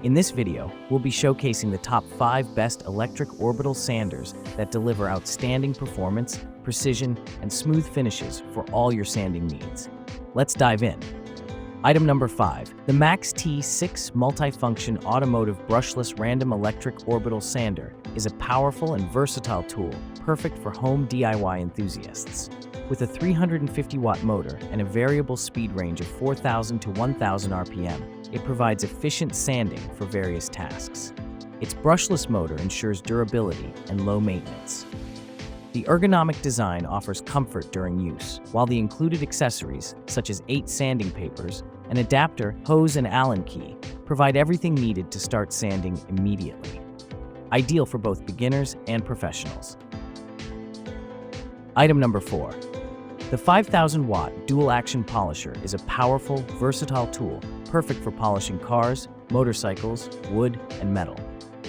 In this video, we'll be showcasing the top 5 best electric orbital sanders that deliver outstanding performance, precision, and smooth finishes for all your sanding needs. Let's dive in. Item number 5, the MAXXT 6 Multifunction Automotive Brushless Random Electric Orbital Sander is a powerful and versatile tool, perfect for home DIY enthusiasts. With a 350-watt motor and a variable speed range of 4,000 to 1,000 RPM, it provides efficient sanding for various tasks. Its brushless motor ensures durability and low maintenance. The ergonomic design offers comfort during use, while the included accessories, such as 8 sanding papers, an adapter, hose, and Allen key, provide everything needed to start sanding immediately. Ideal for both beginners and professionals. Item number 4. The 5,000-watt dual-action polisher is a powerful, versatile tool perfect for polishing cars, motorcycles, wood, and metal.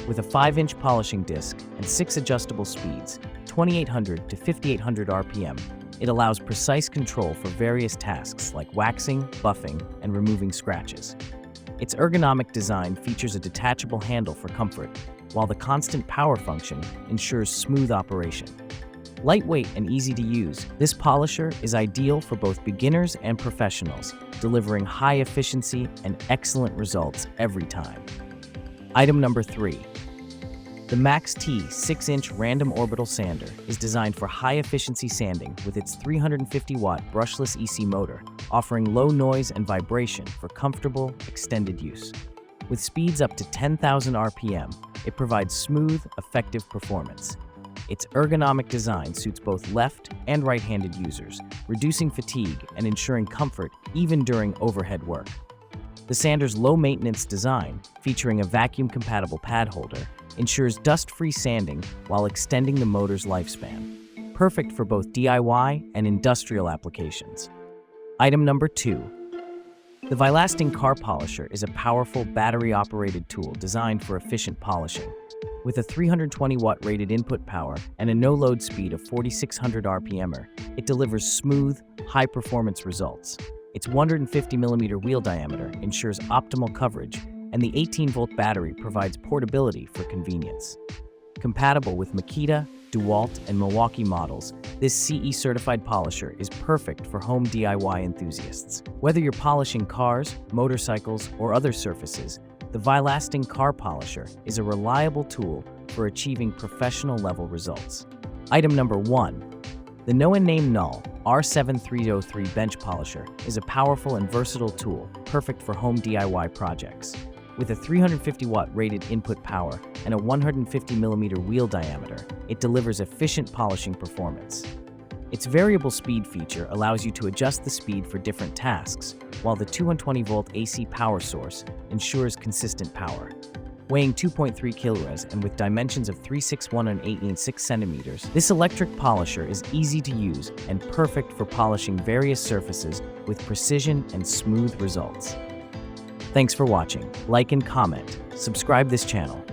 With a 5-inch polishing disc and 6 adjustable speeds, 2,800 to 5,800 RPM, it allows precise control for various tasks like waxing, buffing, and removing scratches. Its ergonomic design features a detachable handle for comfort, while the constant power function ensures smooth operation. Lightweight and easy to use, this polisher is ideal for both beginners and professionals, delivering high efficiency and excellent results every time. Item number 3. The MAXXT 6-inch Random Orbital Sander is designed for high-efficiency sanding with its 350-watt brushless EC motor, offering low noise and vibration for comfortable, extended use. With speeds up to 10,000 RPM, it provides smooth, effective performance. Its ergonomic design suits both left and right-handed users, reducing fatigue and ensuring comfort even during overhead work. The sander's low-maintenance design, featuring a vacuum-compatible pad holder, ensures dust-free sanding while extending the motor's lifespan, perfect for both DIY and industrial applications. Item number 2. The Vilasting Car Polisher is a powerful battery-operated tool designed for efficient polishing. With a 320-watt rated input power and a no-load speed of 4,600 RPM, it delivers smooth, high-performance results. Its 150mm wheel diameter ensures optimal coverage, and the 18-volt battery provides portability for convenience. Compatible with Makita, Dewalt, and Milwaukee models, this CE-certified polisher is perfect for home DIY enthusiasts. Whether you're polishing cars, motorcycles, or other surfaces, the Vilasting Car Polisher is a reliable tool for achieving professional-level results. Item number 1. The no-name Null R7303 Bench Polisher is a powerful and versatile tool perfect for home DIY projects. With a 350-watt rated input power and a 150mm wheel diameter, it delivers efficient polishing performance. Its variable speed feature allows you to adjust the speed for different tasks, while the 220-volt AC power source ensures consistent power. Weighing 2.3 kilograms and with dimensions of 361 and 8.6 centimeters, this electric polisher is easy to use and perfect for polishing various surfaces with precision and smooth results. Thanks for watching. Like and comment. Subscribe this channel